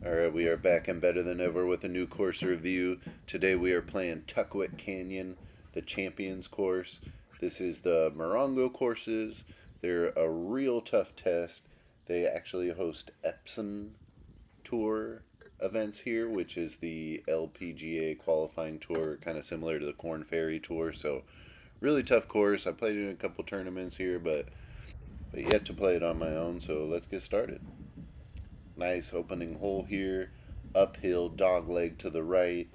Alright, we are back and better than ever with a new course review. Today we are playing Tukwet Canyon, the Champions course. This is the Morongo courses. They're a real tough test. They actually host Epsom Tour events here, which is the LPGA qualifying tour, kind of similar to the Corn Ferry Tour. So, really tough course. I played in a couple tournaments here, but yet to play it on my own. So let's get started. Nice opening hole here. Uphill, dog leg to the right.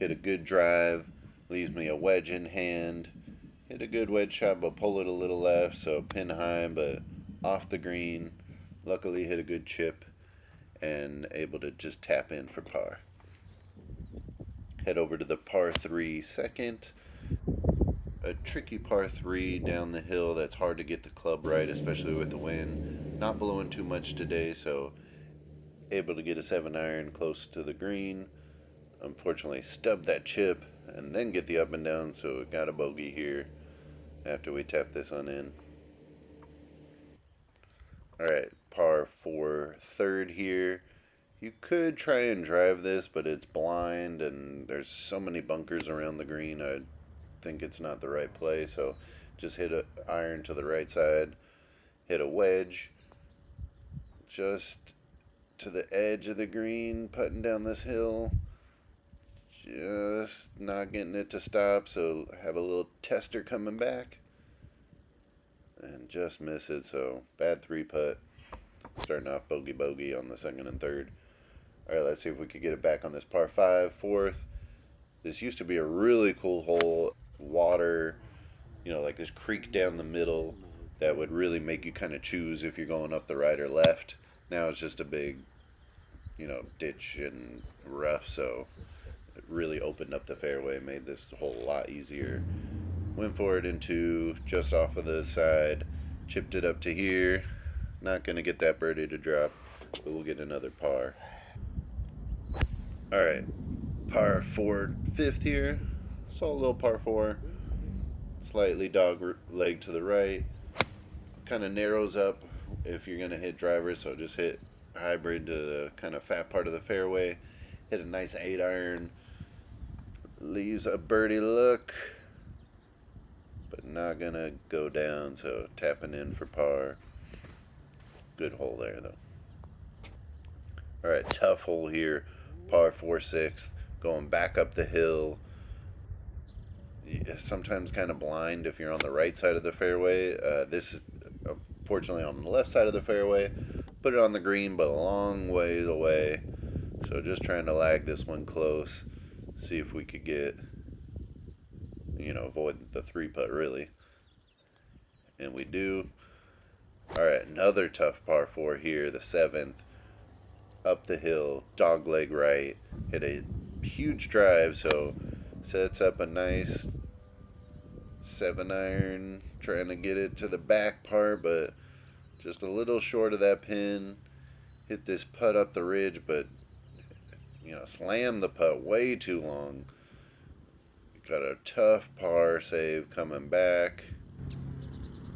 Hit a good drive. Leaves me a wedge in hand. Hit a good wedge shot, but pull it a little left. So pin high, but off the green. Luckily hit a good chip and able to just tap in for par. Head over to the par 3 second. A tricky par 3 down the hill that's hard to get the club right, especially with the wind. Not blowing too much today, so able to get a 7-iron close to the green. Unfortunately, stubbed that chip and then get the up and down, so got a bogey here after we tap this on in. Alright, par 4 third here. You could try and drive this, but it's blind and there's so many bunkers around the green. I think it's not the right play, so just hit an iron to the right side. Hit a wedge just to the edge of the green, putting down this hill. Just not getting it to stop, so have a little tester coming back. And just miss it, so bad 3-putt. Starting off bogey on the second and third. Alright, let's see if we could get it back on this par 5, fourth. This used to be a really cool hole. Water, like this creek down the middle that would really make you kind of choose if you're going up the right or left. Now it's just a big, ditch and rough, so it really opened up the fairway, made this hole a lot easier. Went for it into just off of the side, chipped it up to here. Not going to get that birdie to drop, but we'll get another par. Alright, par 4 fifth here. Saw a little par 4. Slightly dog leg to the right. Kind of narrows up if you're going to hit drivers, so just hit hybrid to the kind of fat part of the fairway. Hit a nice 8-iron. Leaves a birdie look, but not going to go down, so tapping in for par. Good hole there, though. Alright, tough hole here. Par 4 sixth. Going back up the hill. Sometimes kind of blind if you're on the right side of the fairway. This is fortunately on the left side of the fairway. Put it on the green, but a long ways away. So just trying to lag this one close. See if we could get, avoid the 3-putt really. And we do. Alright, another tough par 4 here, the 7th. Up the hill, dog leg right. Hit a huge drive, so sets up a nice 7-iron. Trying to get it to the back part, but just a little short of that pin. Hit this putt up the ridge, but slammed the putt way too long. Got a tough par save coming back.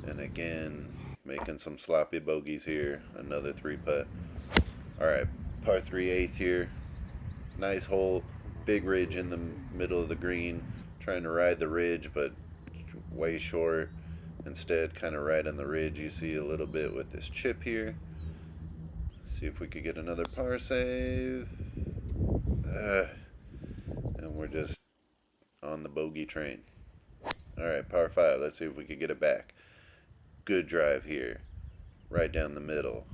And again, making some sloppy bogeys here. Another 3-putt. Alright, par 3 eighth here. Nice hole. Big ridge in the middle of the green. Trying to ride the ridge, but way short. Instead, kind of right on the ridge. You see a little bit with this chip here. See if we could get another par save. And we're just on the bogey train. Alright, par 5. Let's see if we could get it back. Good drive here. Right down the middle.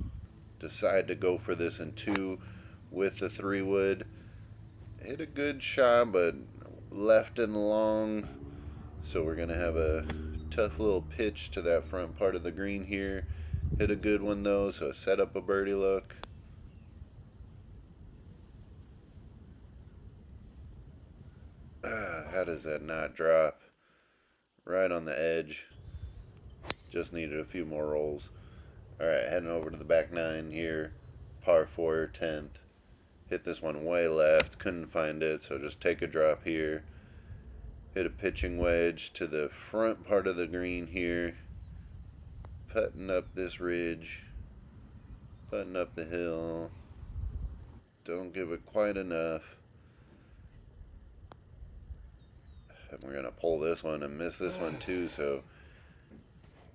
Decide to go for this in 2 with the 3-wood. Hit a good shot, but left and long. So we're going to have a tough little pitch to that front part of the green here. Hit a good one though, so set up a birdie look. How does that not drop? Right on the edge. Just needed a few more rolls. Alright, heading over to the back 9 here. Par 4, 10th. Hit this one way left. Couldn't find it, so just take a drop here. Hit a pitching wedge to the front part of the green here. Putting up this ridge. Putting up the hill. don't give it quite enough. And we're going to pull this one and miss this one too, so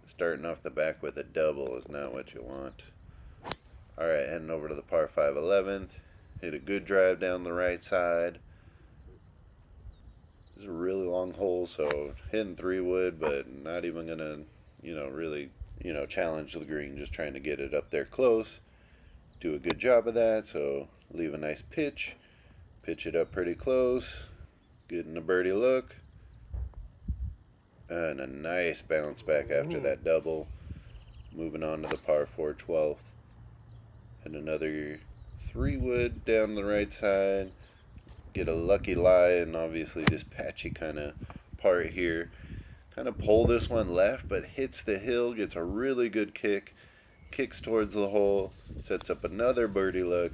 starting off the back with a double is not what you want. Alright, heading over to the par 5 11th. Hit a good drive down the right side. This is a really long hole, so hitting 3-wood, but not even going to, really, challenge the green. Just trying to get it up there close. Do a good job of that, so leave a nice pitch. Pitch it up pretty close. Getting a birdie look. And a nice bounce back after that double. Moving on to the par 4 12th. And another 3-wood down the right side. Get a lucky lie, and obviously this patchy kind of part here. Kind of pull this one left, but hits the hill, gets a really good kick. Kicks towards the hole, sets up another birdie look.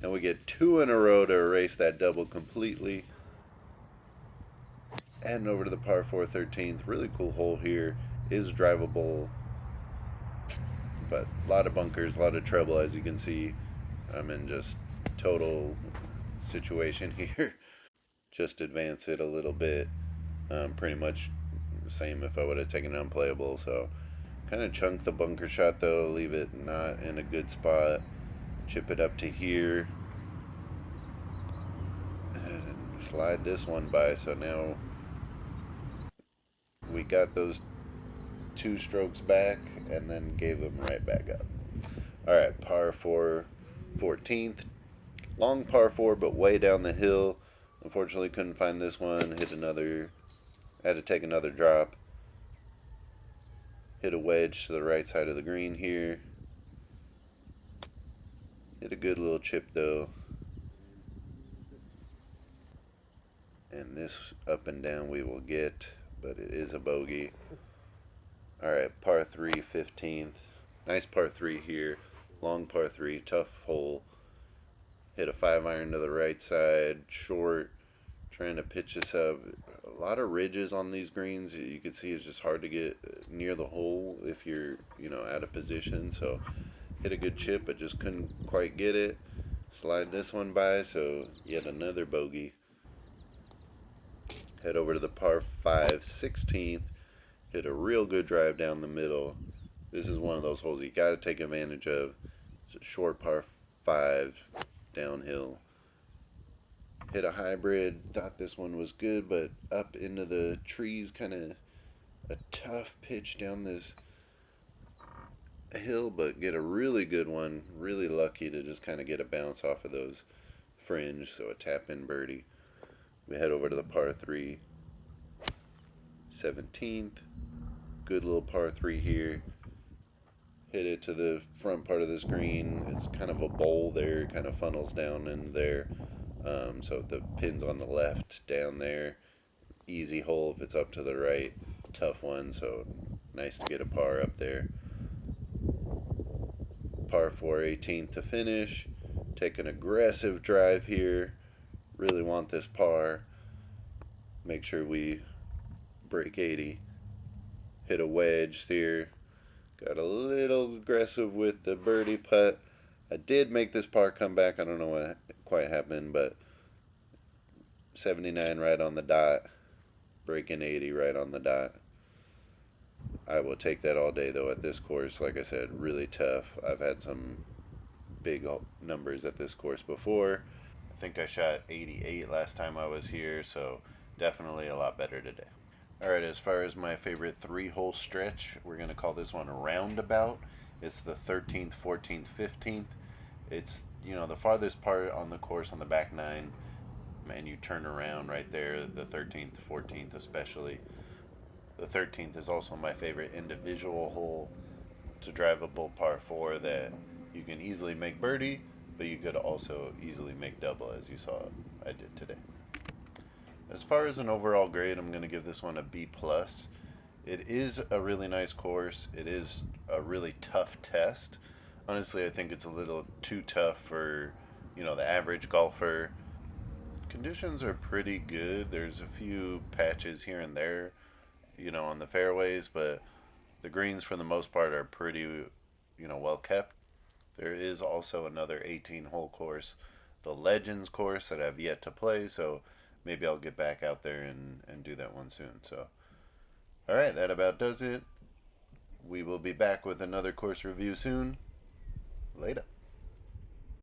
And we get 2 in a row to erase that double completely. Heading over to the par 4 13th. Really cool hole here. Is drivable, but a lot of bunkers, a lot of trouble, as you can see. I'm in just total situation here. Just advance it a little bit. Pretty much the same if I would have taken it unplayable. So kind of chunk the bunker shot though. Leave it not in a good spot. Chip it up to here. And slide this one by. So now we got those 2 strokes back and then gave them right back up. Alright, par 4 14th. Long par 4, but way down the hill. Unfortunately, couldn't find this one. Had to take another drop. Hit a wedge to the right side of the green here. Hit a good little chip though. And this up and down we will get, but it is a bogey. Alright, par 3 15th. Nice par 3 here. Long par 3, tough hole. Hit a 5-iron to the right side, short. Trying to pitch this up. A lot of ridges on these greens. You can see it's just hard to get near the hole if you're, out of position. So hit a good chip, but just couldn't quite get it. Slide this one by, so yet another bogey. Head over to the par 5 16th. Hit a real good drive down the middle. This is one of those holes you got to take advantage of. It's a short par 5 downhill. Hit a hybrid. Thought this one was good, but up into the trees, kind of a tough pitch down this hill, but get a really good one. Really lucky to just kind of get a bounce off of those fringe, so a tap in birdie. We head over to the par 3 17th. Good little par 3 here. Hit it to the front part of this green. It's kind of a bowl there, kind of funnels down in there. So the pin's on the left down there. Easy hole if it's up to the right. Tough one, so nice to get a par up there. Par 4 18th to finish. Take an aggressive drive here. Really want this par. Make sure we break 80. Hit a wedge here. Got a little aggressive with the birdie putt. I did make this par come back. I don't know what quite happened, but 79 right on the dot. Breaking 80 right on the dot. I will take that all day though at this course. Like I said, really tough. I've had some big numbers at this course before. I think I shot 88 last time I was here, so definitely a lot better today. Alright, as far as my favorite 3-hole stretch, we're going to call this one a roundabout. It's the 13th, 14th, 15th. It's, the farthest part on the course on the back 9. Man, you turn around right there, the 13th, 14th especially. The 13th is also my favorite individual hole. It's a drivable par 4 that you can easily make birdie, but you could also easily make double, as you saw I did today. As far as an overall grade, I'm going to give this one a B+. It is a really nice course. It is a really tough test. Honestly, I think it's a little too tough for, the average golfer. Conditions are pretty good. There's a few patches here and there, on the fairways, but the greens for the most part are pretty, well kept. There is also another 18-hole course the Legends course that I've yet to play, so maybe I'll get back out there and do that one soon. So, all right, that about does it. We will be back with another course review soon. Later.